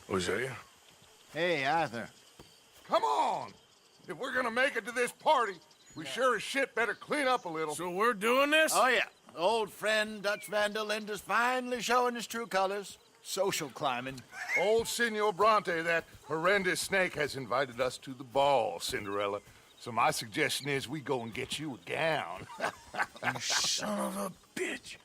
Hosea? Hey, Arthur. Come on! If we're gonna make it to this party, we sure as shit better clean up a little. So we're doing this? Oh, yeah. Old friend Dutch Van der Linde's finally showing his true colors. Social climbing. Old Senor Bronte, that horrendous snake, has invited us to the ball, Cinderella. So my suggestion is we go and get you a gown. You son of a bitch.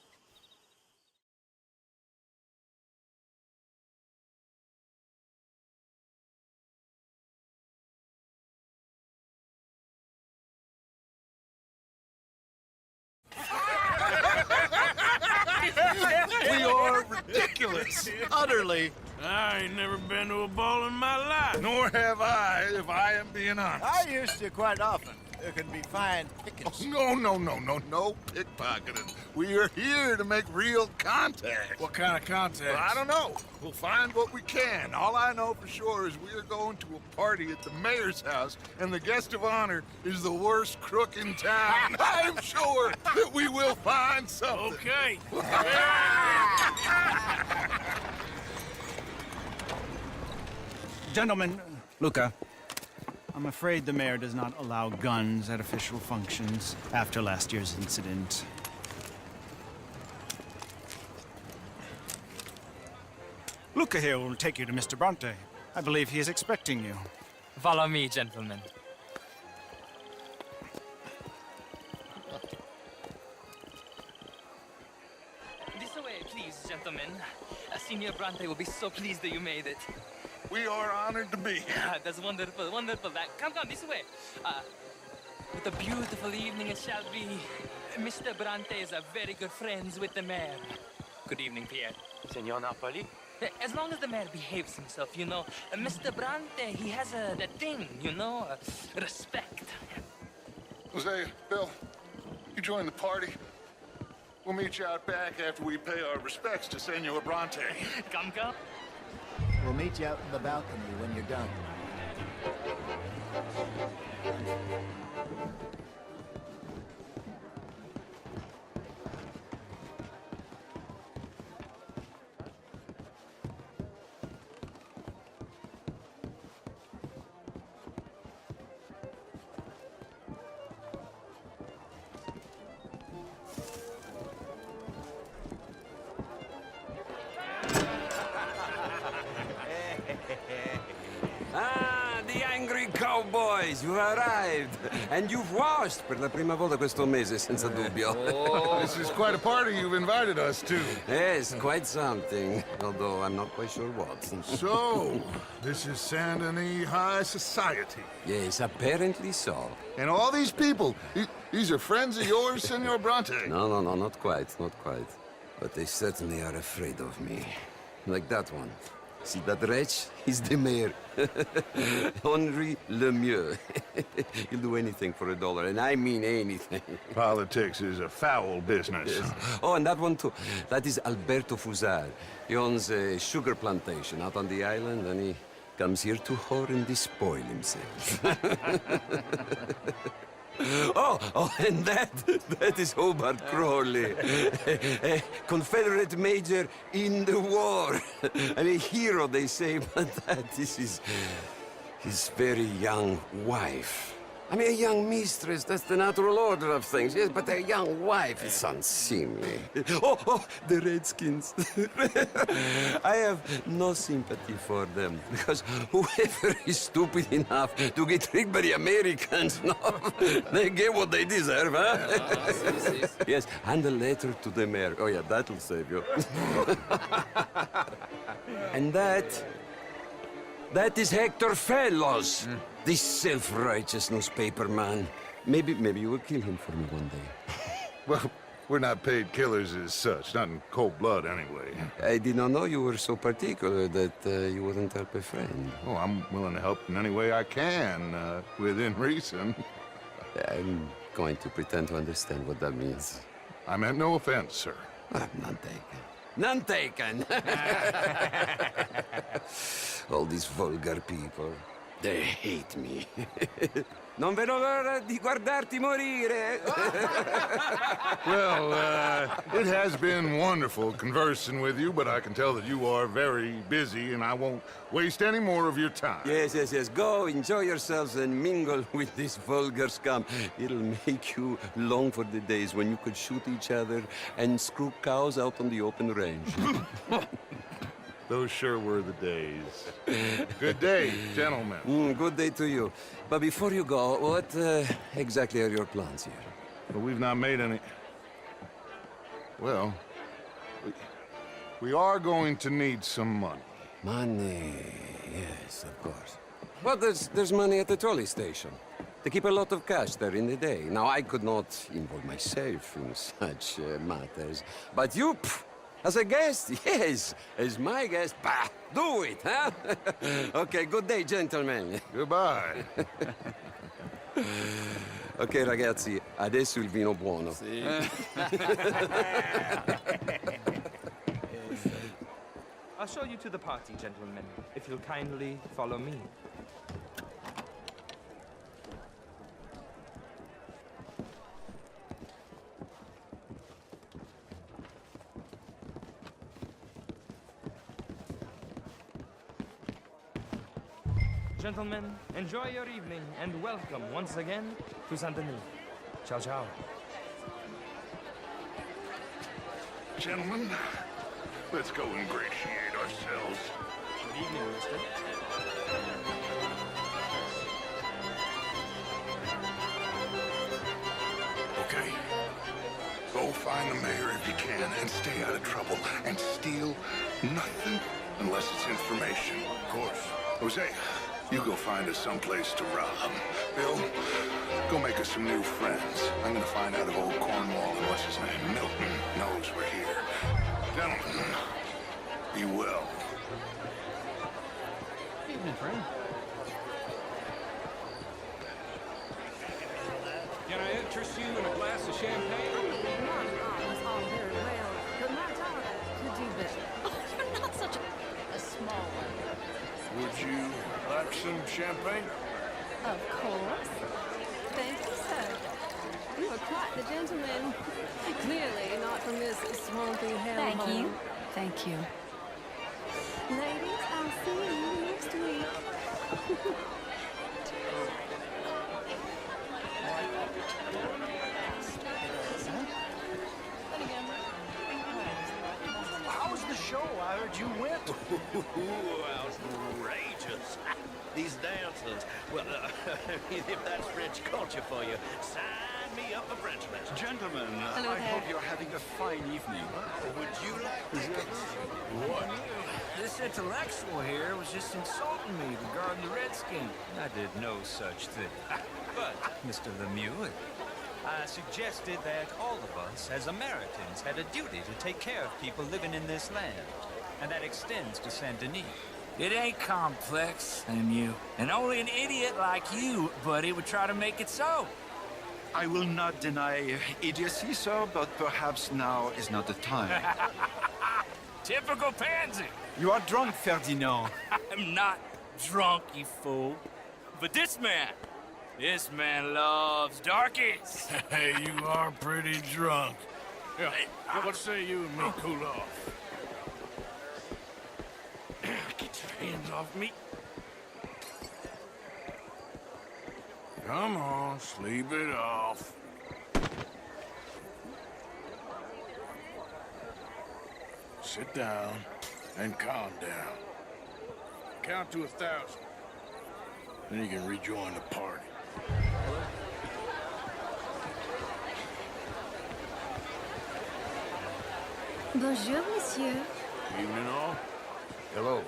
We are ridiculous. Utterly. I ain't never been to a ball in my life. Nor have I, if I am being honest. I used to quite often. There can be fine pickings. No pickpocketing. We are here to make real contact. What kind of contact? Well, I don't know. We'll find what we can. All I know for sure is we are going to a party at the mayor's house, and the guest of honor is the worst crook in town. I'm sure that we will find something. Okay. Gentlemen, Luca, I'm afraid the mayor does not allow guns at official functions after last year's incident. Luca here will take you to Mr. Bronte. I believe he is expecting you. Follow me, gentlemen. This way, please, gentlemen. Senior Bronte will be so pleased that you made it. We are honored to be here. That's wonderful, wonderful. Come, this way. What a beautiful evening it shall be. Mr. Bronte is very good friends with the mayor. Good evening, Pierre. Senor Napoli? As long as the mayor behaves himself, you know. Mr. Bronte, he has that thing, you know, respect. Hosea, Bill, you join the party. We'll meet you out back after we pay our respects to Senor Bronte. Come. We'll meet you out in the balcony when you're done. Ah, the angry cowboys, you've arrived. And you've washed per la prima volta questo mese, senza dubbio. This is quite a party you've invited us to. Yes, quite something. Although I'm not quite sure what. So, this is Saint Denis High Society. Yes, apparently so. And all these people, these are friends of yours, Senor Bronte? No, not quite, not quite. But they certainly are afraid of me. Like that one. See that wretch? He's the mayor. Henri Lemieux. He'll do anything for $1, and I mean anything. Politics is a foul business. Yes. Oh, and that one too. That is Alberto Fusar. He owns a sugar plantation out on the island, and he comes here to whore and despoil himself. Oh, and that is Hobart Crawley, a Confederate major in the war, and a hero, they say, but that is his very young wife. I mean, a young mistress, that's the natural order of things, yes, but a young wife is unseemly. Oh, the Redskins. I have no sympathy for them, because whoever is stupid enough to get tricked by the Americans, no, they get what they deserve, huh? Yes, and a letter to the mayor. Oh, yeah, that'll save you. And that is Hector Fellows. This self-righteous newspaper man. Maybe you will kill him for me one day. Well, we're not paid killers as such, not in cold blood anyway. I did not know you were so particular that you wouldn't help a friend. Oh, I'm willing to help in any way I can, within reason. I'm going to pretend to understand what that means. I meant no offense, sir. None taken. None taken! All these vulgar people. They hate me. Non vedo l'ora di guardarti morire. Well, it has been wonderful conversing with you, but I can tell that you are very busy, and I won't waste any more of your time. Yes, yes, yes. Go, enjoy yourselves and mingle with this vulgar scum. It'll make you long for the days when you could shoot each other and screw cows out on the open range. Those sure were the days. Good day, gentlemen. Good day to you. But before you go, what exactly are your plans here? But we've not made any... Well, we are going to need some money. Money, yes, of course. Well, there's money at the trolley station. They keep a lot of cash there in the day. Now, I could not involve myself in such matters. But you, as a guest, yes, as my guest, bah, do it, huh? Okay, good day, gentlemen. Goodbye. Ok, ragazzi, adesso il vino buono. I'll show you to the party, gentlemen, if you'll kindly follow me. Gentlemen, enjoy your evening and welcome once again to Saint Denis. Ciao, ciao. Gentlemen, let's go ingratiate ourselves. Good evening, mister. Okay. Go find the mayor if you can and stay out of trouble. And steal nothing unless it's information. Of course. Jose, you go find us someplace to rob. Bill, go make us some new friends. I'm gonna find out if old Cornwall and what's his name, Milton, knows we're here. Gentlemen, be well. Evening, friend. Can I interest you in a glass of champagne? Not ours, all very well, but my daughter could do better. Oh, you're not such a small one. Would you like some champagne? Of course. Thank you, sir. You are quite the gentleman. Clearly not from this swampy hellhole. Thank you. Thank you. Ladies, I'll see you next week. How was the show? I heard you went. Outrageous. These dancers. Well, if that's French culture for you, sign me up for French lessons. Gentlemen, Hello I there. hope you're having a fine evening. Would you like tickets? What? This intellectual here was just insulting me regarding the Redskin. I did no such thing. But, Mr. Lemieux, I suggested that all of us, as Americans, had a duty to take care of people living in this land. And that extends to Saint Denis. It ain't complex, Lemieux. And only an idiot like you, buddy, would try to make it so. I will not deny idiocy, sir, but perhaps now is not the time. Typical pansy. You are drunk, Ferdinand. I'm not drunk, you fool. But this man loves darkies. Hey, you are pretty drunk. Yeah, what say you and me cool off? Get your hands off me. Come on, sleep it off. Sit down and calm down. Count to 1,000. Then you can rejoin the party. Bonjour, monsieur. Evening all. Hello.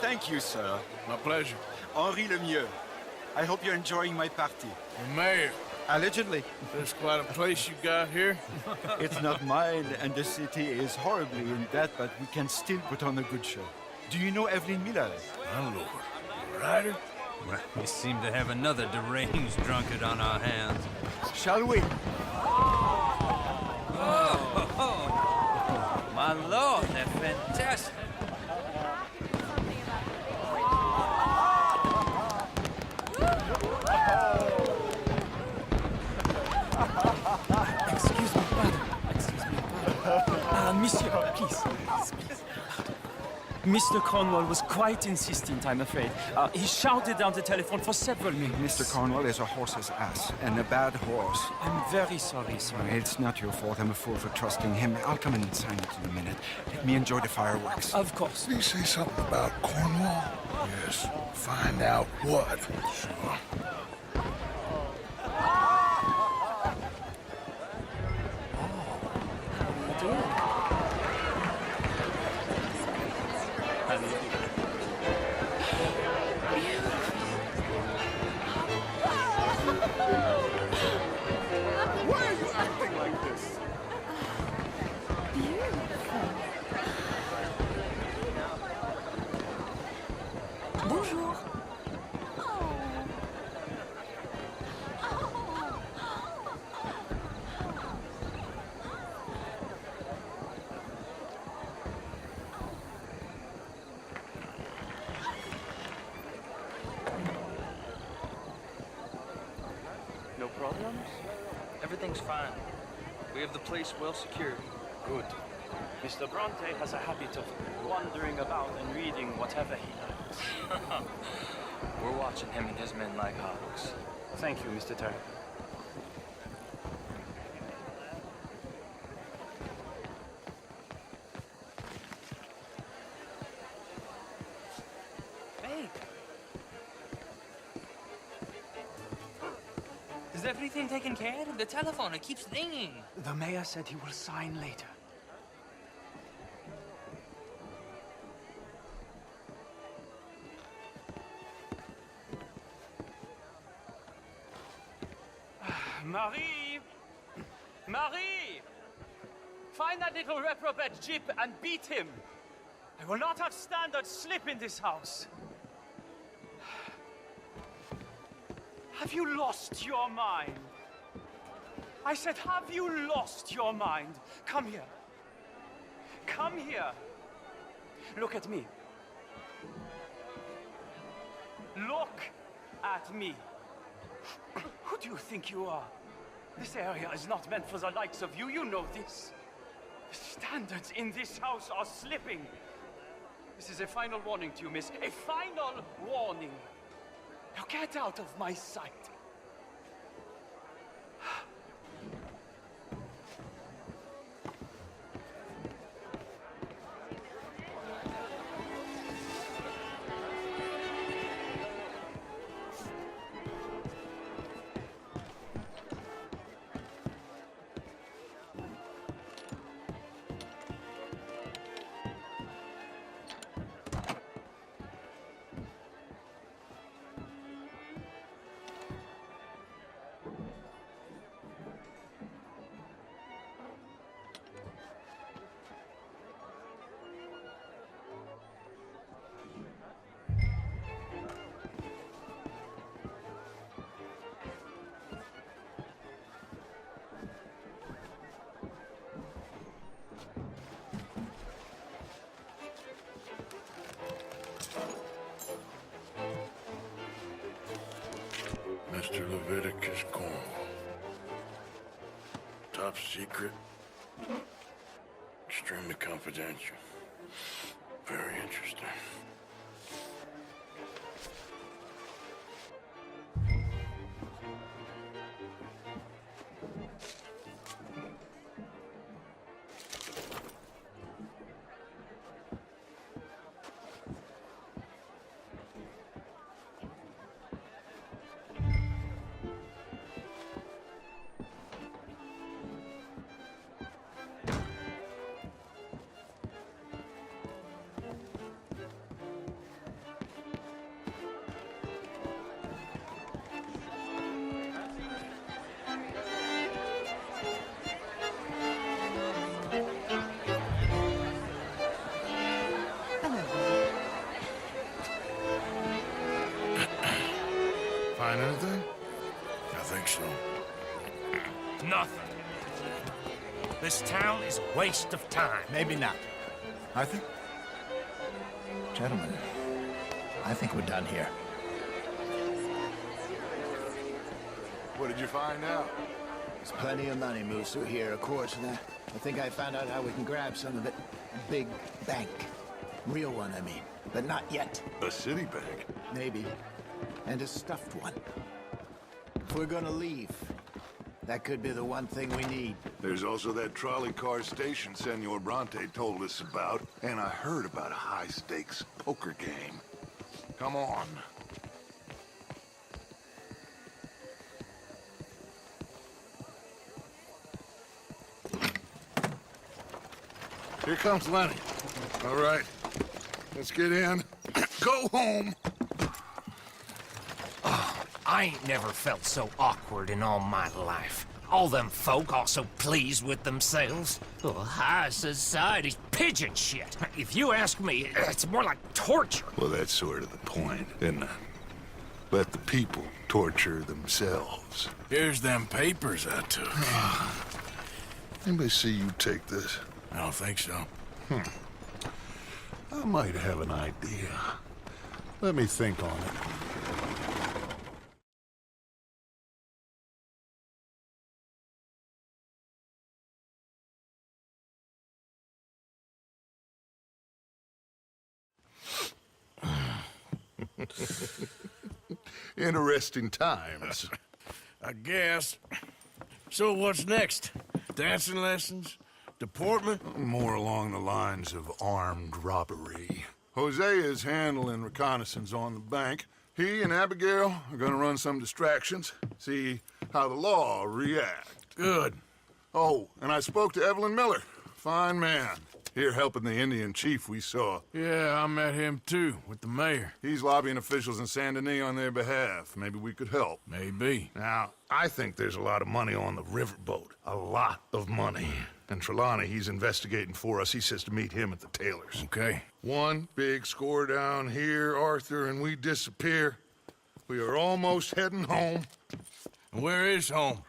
Thank you, sir. My pleasure. Henri Lemieux. I hope you're enjoying my party. The mayor. Allegedly. That's quite a place you got here. It's not mine, and the city is horribly in debt, but we can still put on a good show. Do you know Evelyn Miller? My lord. You a writer? Well, we seem to have another deranged drunkard on our hands. Shall we? My lord, they're fantastic. Monsieur, please. Mr. Cornwall was quite insistent, I'm afraid. He shouted down the telephone for several minutes. Mr. Cornwall is a horse's ass, and a bad horse. I'm very sorry, sir. It's not your fault. I'm a fool for trusting him. I'll come in and sign it in a minute. Let me enjoy the fireworks. Of course. Did he say something about Cornwall? Yes. Find out what. Sure. Why are you acting like this? Bonjour. No problems? Everything's fine. We have the place well secured. Good. Mr. Bronte has a habit of wandering about and reading whatever he likes. We're watching him and his men like hawks. Thank you, Mr. Turner. Hey! Is everything taken care of? The telephone, it keeps ringing. The mayor said he will sign later. Marie! Marie! Find that little reprobate Jip and beat him. I will not have standard slip in this house. Have you lost your mind? I said, have you lost your mind? Come here. Come here. Look at me. Look at me. Who do you think you are? This area is not meant for the likes of you. You know this. The standards in this house are slipping. This is a final warning to you, miss. A final warning. Now get out of my sight. Mr. Leviticus Cornwall. Top secret. Extremely confidential. Very interesting. Find anything? I think so. Nothing. This town is a waste of time. Maybe not. Arthur? Gentlemen, I think we're done here. What did you find out? There's plenty of money moves through here, of course, and I think I found out how we can grab some of it. A big bank. Real one, I mean. But not yet. A city bank? Maybe. And a stuffed one. If we're gonna leave, that could be the one thing we need. There's also that trolley car station Senor Bronte told us about, and I heard about a high-stakes poker game. Come on. Here comes Lenny. All right, let's get in. Go home. I ain't never felt so awkward in all my life. All them folk all so pleased with themselves. Oh, high society's pigeon shit. If you ask me, it's more like torture. Well, that's sort of the point, isn't it? Let the people torture themselves. Here's them papers I took. Anybody see you take this? I don't think so. I might have an idea. Let me think on it. Interesting times. I guess. So what's next? Dancing lessons? Deportment? More along the lines of armed robbery. Hosea is handling reconnaissance on the bank. He and Abigail are gonna run some distractions, see how the law reacts. Good. Oh, and I spoke to Evelyn Miller. Fine man. Here helping the Indian chief we saw. Yeah, I met him too, with the mayor. He's lobbying officials in Saint Denis on their behalf. Maybe we could help. Maybe. Now, I think there's a lot of money on the riverboat. A lot of money. And Trelawney, he's investigating for us. He says to meet him at the Taylor's. Okay. One big score down here, Arthur, and we disappear. We are almost heading home. Where is home?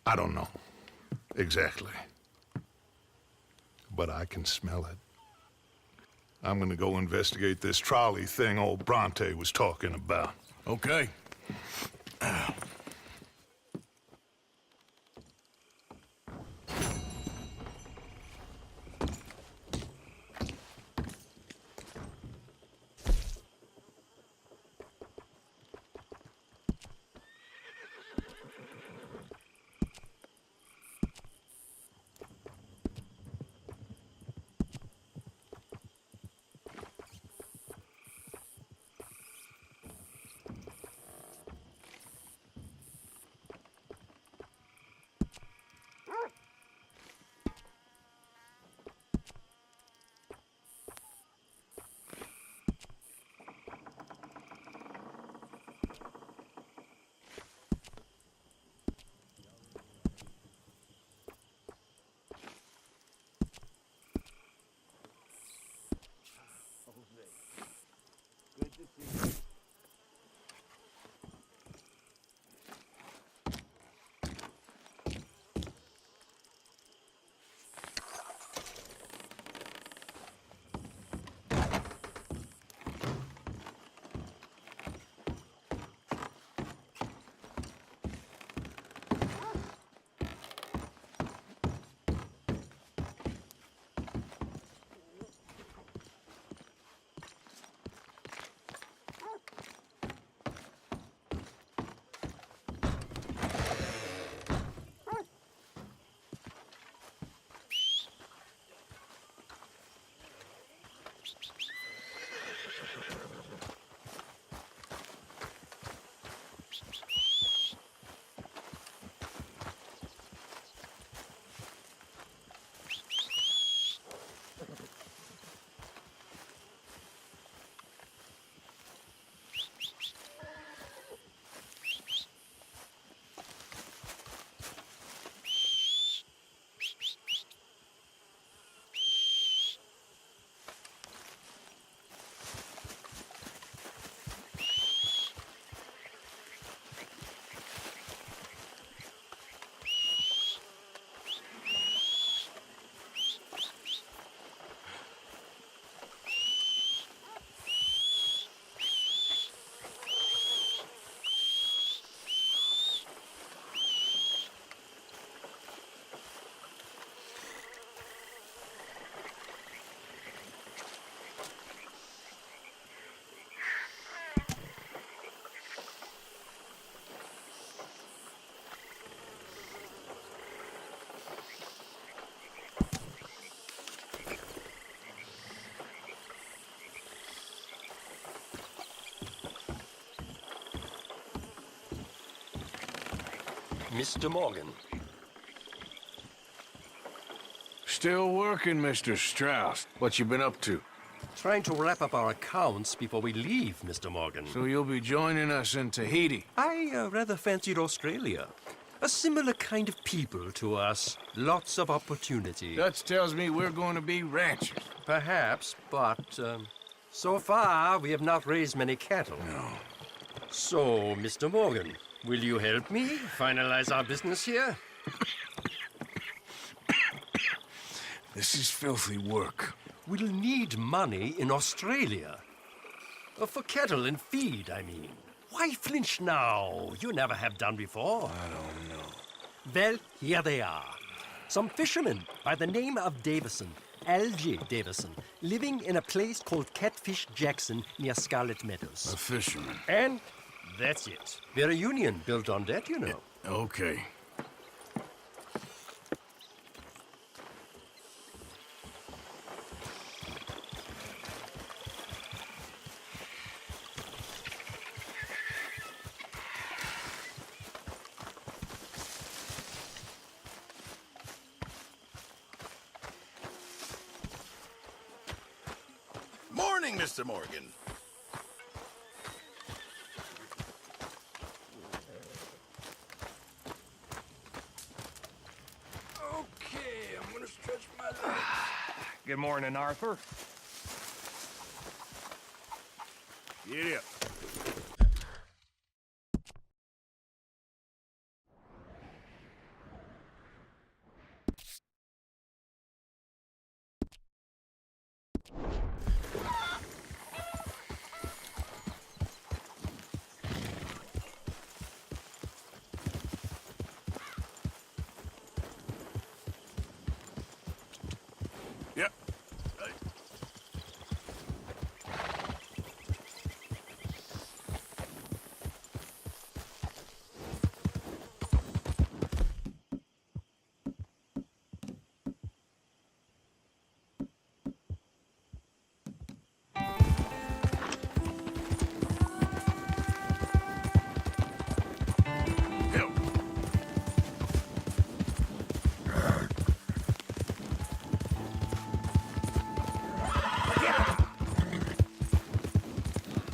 I don't know. Exactly. But I can smell it. I'm gonna go investigate this trolley thing old Bronte was talking about. Okay. Mr. Morgan. Still working, Mr. Strauss. What you been up to? Trying to wrap up our accounts before we leave, Mr. Morgan. So you'll be joining us in Tahiti? I rather fancied Australia. A similar kind of people to us. Lots of opportunity. Dutch tells me we're going to be ranchers. Perhaps, but so far we have not raised many cattle. No. So, Mr. Morgan, will you help me finalize our business here? This is filthy work. We'll need money in Australia. For cattle and feed, I mean. Why flinch now? You never have done before. I don't know. Well, here they are. Some fishermen by the name of Davison, L.J. Davison, living in a place called Catfish Jackson near Scarlet Meadows. A fisherman. And that's it. We're a union built on that, you know. Okay. Morning, Mr. Morgan. Okay, I'm gonna stretch my legs. Good morning, Arthur. Get up. Yep.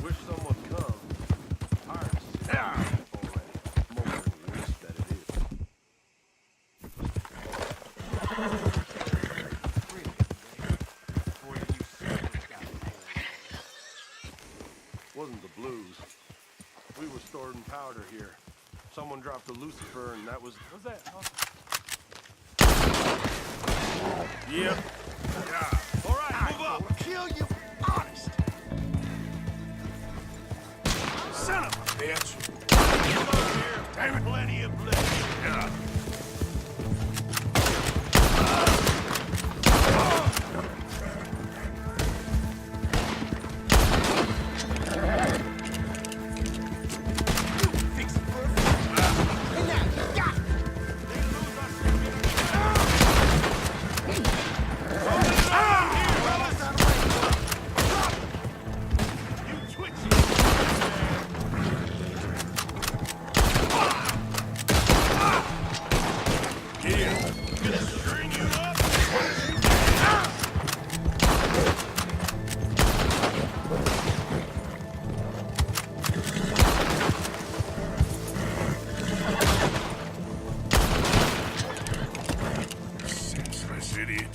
Wish someone come. Tired of sitting already. More than waste that it is. Wasn't the blues. We were storing powder here. Someone dropped a Lucifer and that was... What's that, huh? Yep. All right, move up. We'll kill you. Honest. Son of a bitch. Damn it. Plenty of blood. Yeah. Senseless idiot.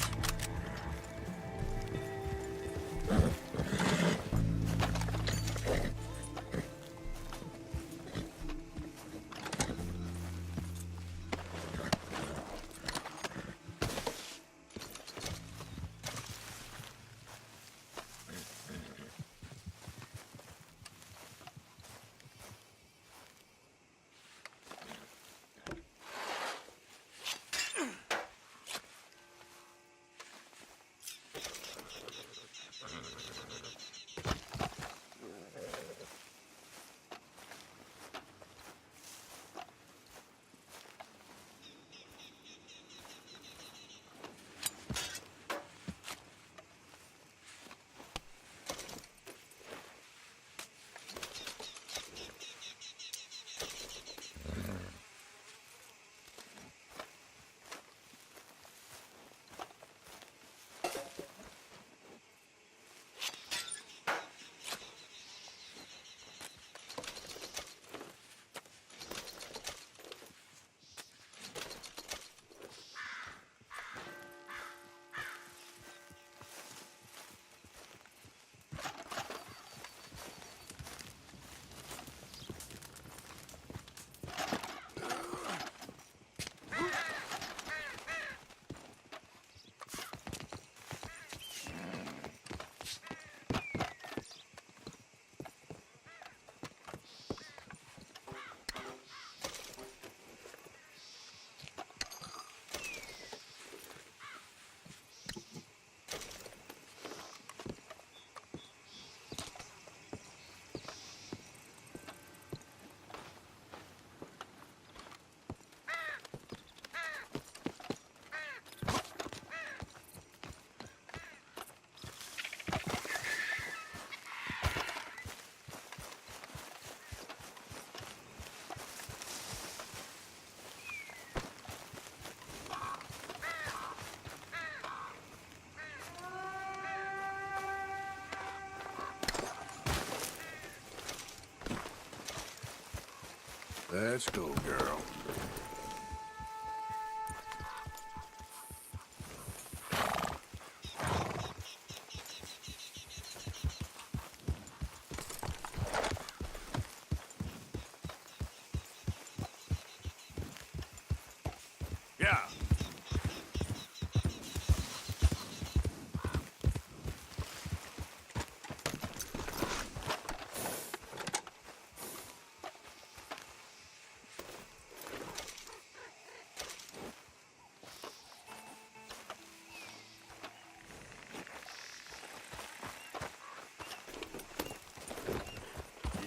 Let's go, girl. Yeah.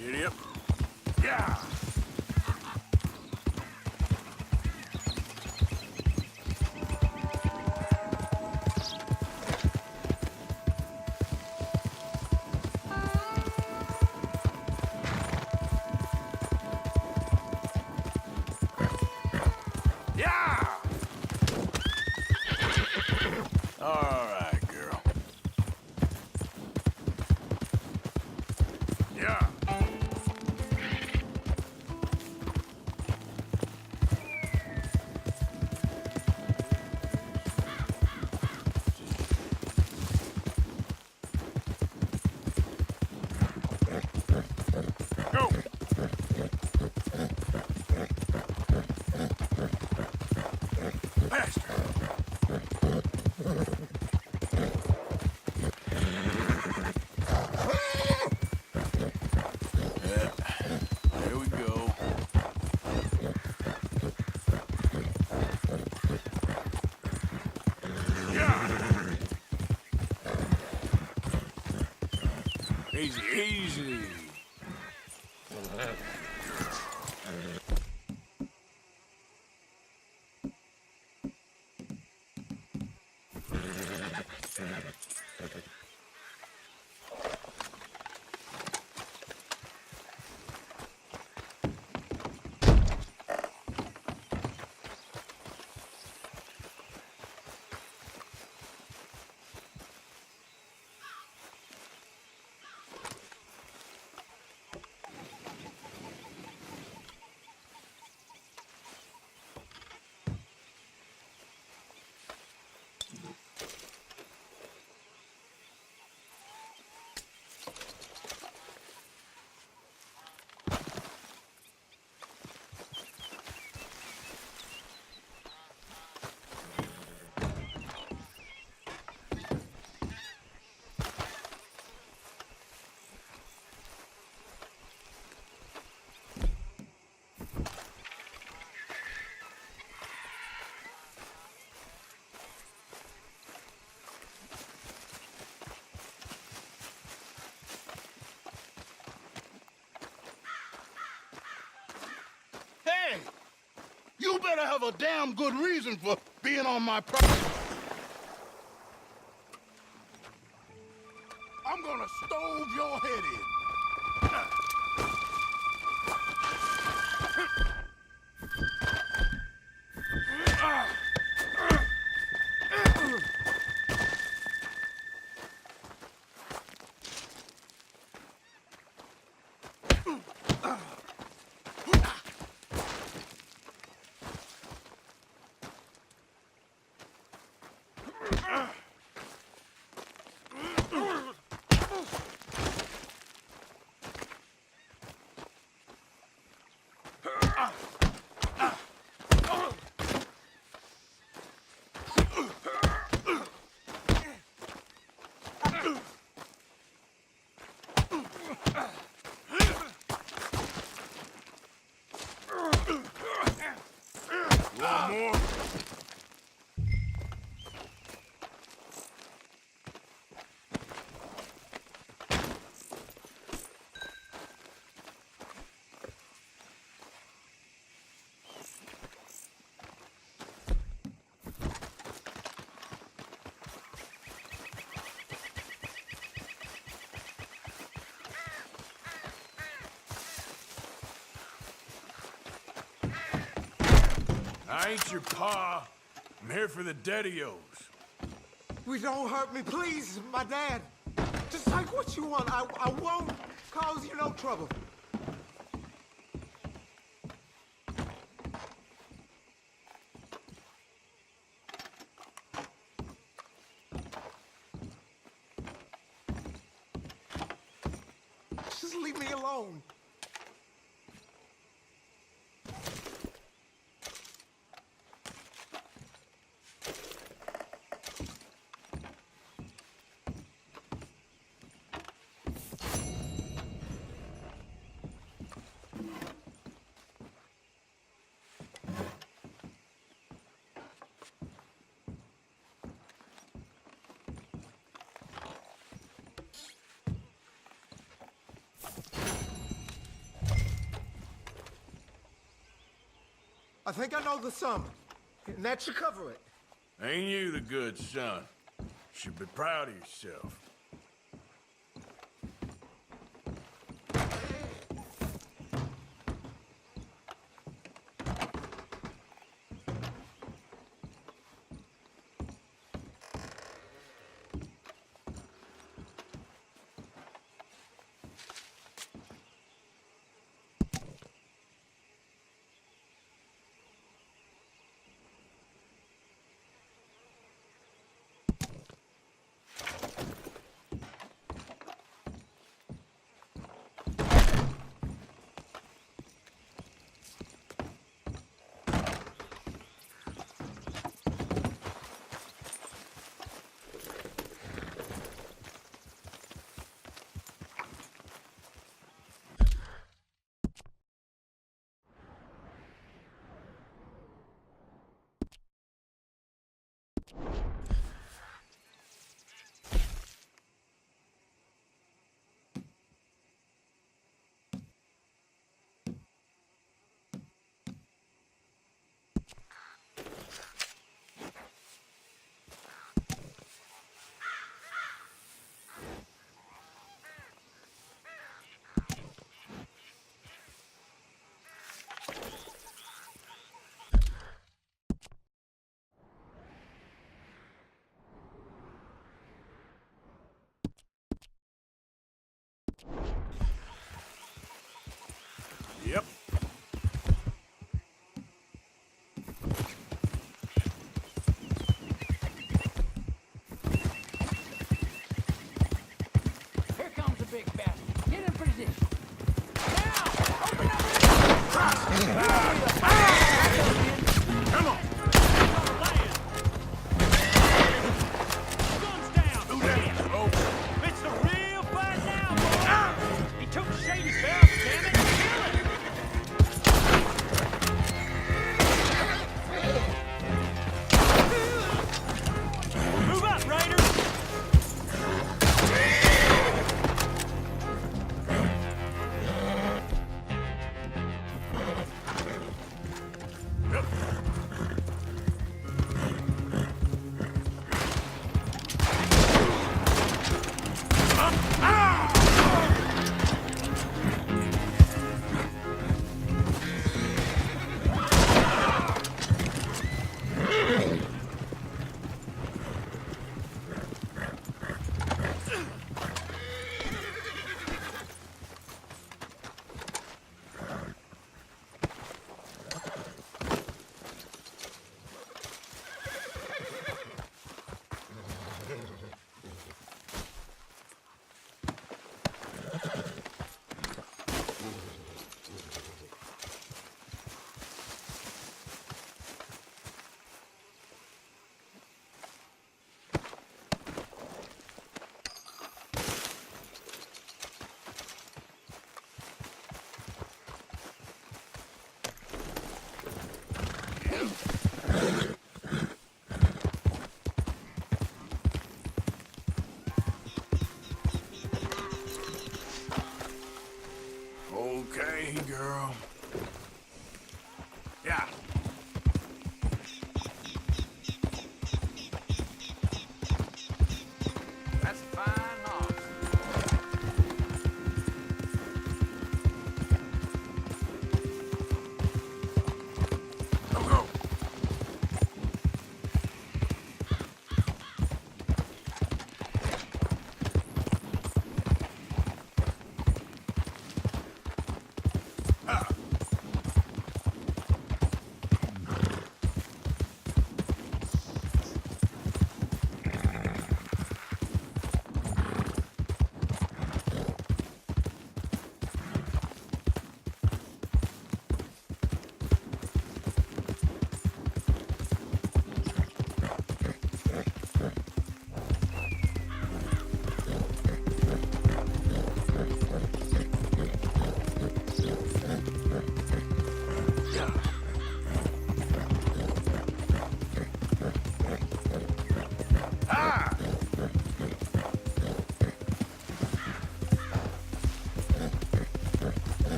Yep. Yeah. Yeah. All right, girl. Yeah. Go. Faster. Yeah. There we go. Yeah. Easy, easy. Hey! You better have a damn good reason for being on my property. I'm gonna stove your head in. One more. I ain't your pa. I'm here for the daddy-os. We don't hurt me, please, my dad. Just take what you want. I won't cause you no trouble. Just leave me alone. I think I know the sum, and that should cover it. Ain't you the good son? Should be proud of yourself. Yep. Here comes the big bat. Get in position. Now! Open up! Come on! Guns down! Who that? Oh. It's the real fight now, boy! He took Shady's barrel, damn it! Kill him! Move up, Raiders! Okay, girl. Yeah. That's a fine knock. Go, go. Ah.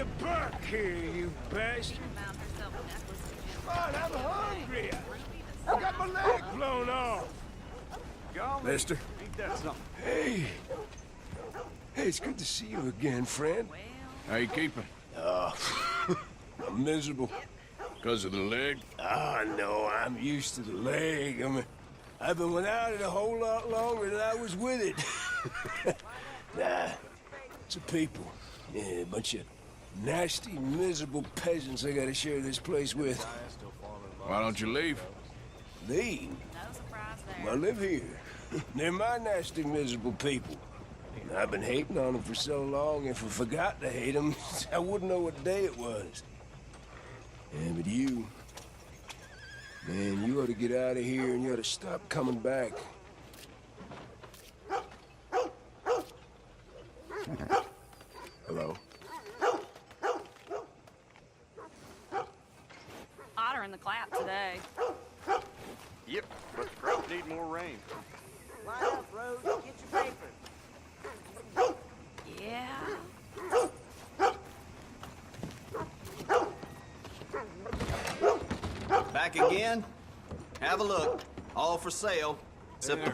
a buck here, you bastard. Come on, I'm hungry. I got my leg blown off. Mister? Hey. Hey, it's good to see you again, friend. How you keeping? I'm miserable. Because of the leg? Ah, no, I'm used to the leg. I mean, I've been without it a whole lot longer than I was with it. Nah, it's a people. Yeah, a bunch of nasty, miserable peasants I gotta share this place with. Why don't you leave? Leave? I live here. They're my nasty, miserable people. And I've been hating on them for so long, if I forgot to hate them, I wouldn't know what day it was. Yeah, but you... Man, you ought to get out of here and you ought to stop coming back. Hello? Hotter in the clap today. Yep, but the crops need more rain. Line up, Rose. Get your paper. Yeah. Back again? Have a look. All for sale, except the